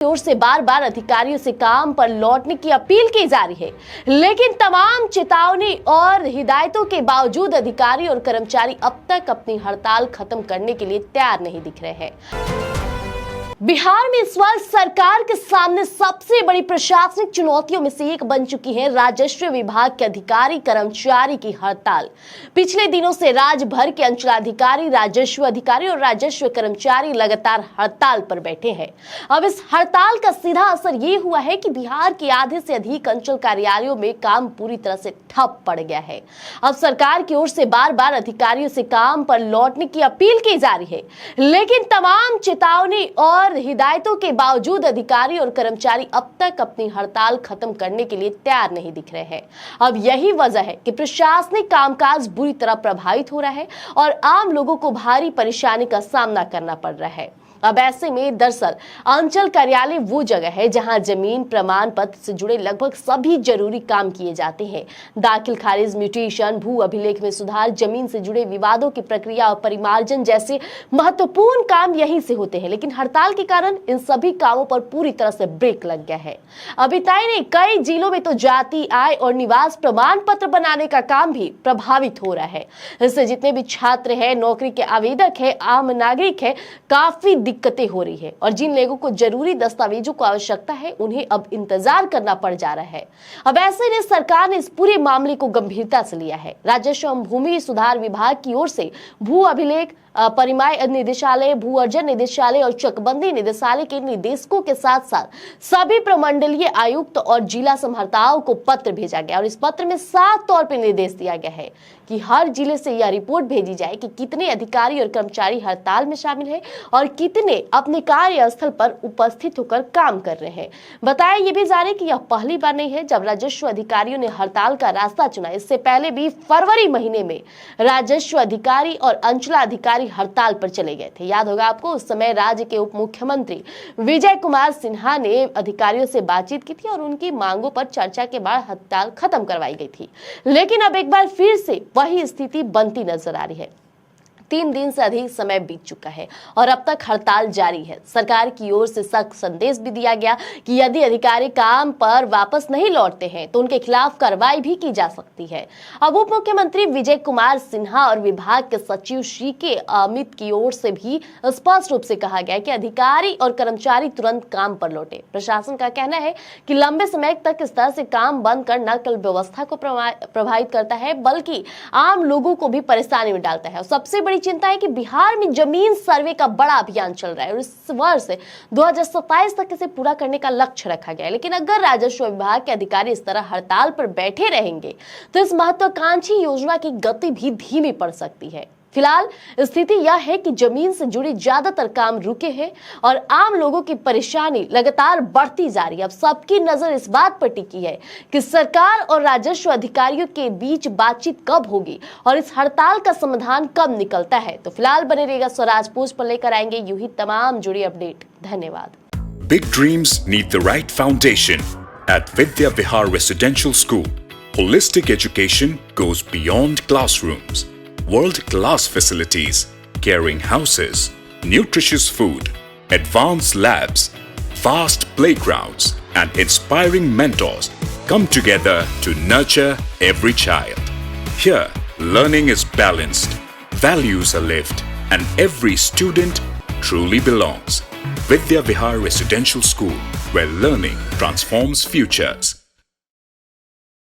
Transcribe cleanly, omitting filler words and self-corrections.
ओर से बार बार अधिकारियों से काम पर लौटने की अपील की जा रही है, लेकिन तमाम चेतावनी और हिदायतों के बावजूद अधिकारी और कर्मचारी अब तक अपनी हड़ताल खत्म करने के लिए तैयार नहीं दिख रहे हैं। बिहार में इस वक्त सरकार के सामने सबसे बड़ी प्रशासनिक चुनौतियों में से एक बन चुकी है राजस्व विभाग के अधिकारी कर्मचारी की हड़ताल। पिछले दिनों से राज्य भर के अंचलाधिकारी, राजस्व अधिकारी और राजस्व कर्मचारी लगातार हड़ताल पर बैठे हैं। अब इस हड़ताल का सीधा असर ये हुआ है कि बिहार के आधे से अधिक अंचल कार्यालयों में काम पूरी तरह से ठप पड़ गया है। अब सरकार की ओर से बार बार अधिकारियों से काम पर लौटने की अपील की जा रही है, लेकिन तमाम चेतावनी और हिदायतों के बावजूद अधिकारी और कर्मचारी अब तक अपनी हड़ताल खत्म करने के लिए तैयार नहीं दिख रहे हैं। अब यही वजह है कि प्रशासनिक कामकाज बुरी तरह प्रभावित हो रहा है और आम लोगों को भारी परेशानी का सामना करना पड़ रहा है। अब ऐसे में दरअसल अंचल कार्यालय वो जगह है जहां जमीन प्रमाण पत्र से जुड़े लगभग सभी जरूरी काम किए जाते हैं। दाखिल खारिज, म्यूटेशन, भू अभिलेख में सुधार, जमीन से जुड़े विवादों की प्रक्रिया और परिमार्जन जैसे महत्वपूर्ण काम यहीं से होते हैं। लेकिन हड़ताल के कारण इन सभी कामों पर पूरी तरह से ब्रेक लग गया है। अब इतना ही नहीं, कई जिलों में तो जाति, आय और निवास प्रमाण पत्र बनाने का काम भी प्रभावित हो रहा है। इससे जितने भी छात्र हैं, नौकरी के आवेदक है, आम नागरिक है, काफी दिक्कतें हो रही है और जिन लोगों को जरूरी दस्तावेजों की आवश्यकता है उन्हें अब इंतजार करना पड़ जा रहा है। अब ऐसे में सरकार ने इस पूरे मामले को गंभीरता से लिया है। राजस्व एवं भूमि सुधार विभाग की ओर से भू अभिलेख, परिमाय निदेशालय, भू अर्जन निदेशालय और चकबंदी निदेशालय के निदेशकों के साथ साथ सभी प्रमंडलीय आयुक्त और जिला संहर्ताओं को पत्र भेजा गया और इस पत्र में साफ तौर पर निर्देश दिया गया है कि हर जिले से यह रिपोर्ट भेजी जाए कि कितने अधिकारी और कर्मचारी हड़ताल में शामिल हैं और कितने अपने कार्यस्थल पर उपस्थित होकर काम कर रहे हैं। बताया ये भी जा रहा है कि यह पहली बार नहीं है जब राजस्व अधिकारियों ने हड़ताल का रास्ता चुना। इससे पहले भी फरवरी महीने में राजस्व अधिकारी और अंचलाधिकारी हड़ताल पर चले गए थे। याद होगा आपको, उस समय राज्य के उप मुख्यमंत्री विजय कुमार सिन्हा ने अधिकारियों से बातचीत की थी और उनकी मांगों पर चर्चा के बाद हड़ताल खत्म करवाई गई थी। लेकिन अब एक बार फिर से वही स्थिति बनती नजर आ रही है। 3 दिन से अधिक समय बीत चुका है और अब तक हड़ताल जारी है। सरकार की ओर से सख्त संदेश भी दिया गया कि यदि अधिकारी काम पर वापस नहीं लौटते हैं तो उनके खिलाफ कार्रवाई भी की जा सकती है। अब उप मुख्यमंत्री विजय कुमार सिन्हा और विभाग के सचिव श्री अमित की ओर से भी स्पष्ट रूप से कहा गया कि अधिकारी और कर्मचारी तुरंत काम पर लौटे। प्रशासन का कहना है कि लंबे समय तक इस तरह से काम बंद कर न केवल व्यवस्था को प्रभावित करता है बल्कि आम लोगों को भी परेशानी में डालता है। और सबसे बड़ी चिंता है कि बिहार में जमीन सर्वे का बड़ा अभियान चल रहा है और इस वर्ष 2027 तक इसे पूरा करने का लक्ष्य रखा गया है। लेकिन अगर राजस्व विभाग के अधिकारी इस तरह हड़ताल पर बैठे रहेंगे तो इस महत्वाकांक्षी योजना की गति भी धीमी पड़ सकती है। फिलहाल स्थिति यह है कि जमीन से जुड़े ज्यादातर काम रुके हैं और आम लोगों की परेशानी लगातार बढ़ती जा रही है। अब सबकी नजर इस बात पर टिकी है कि सरकार और राजस्व अधिकारियों के बीच बातचीत कब होगी और इस हड़ताल का समाधान कब निकलता है। तो फिलहाल बने रहेगा स्वराज पोस्ट पर, लेकर आएंगे यूं ही तमाम जुड़ी अपडेट। धन्यवाद। Big dreams need the right foundation. At Vidya Vihar Residential School, holistic education goes beyond classrooms. World-class facilities, caring houses, nutritious food, advanced labs, vast playgrounds, and inspiring mentors come together to nurture every child. Here, learning is balanced, values are lived, and every student truly belongs. Vidya Vihar Residential School, where learning transforms futures.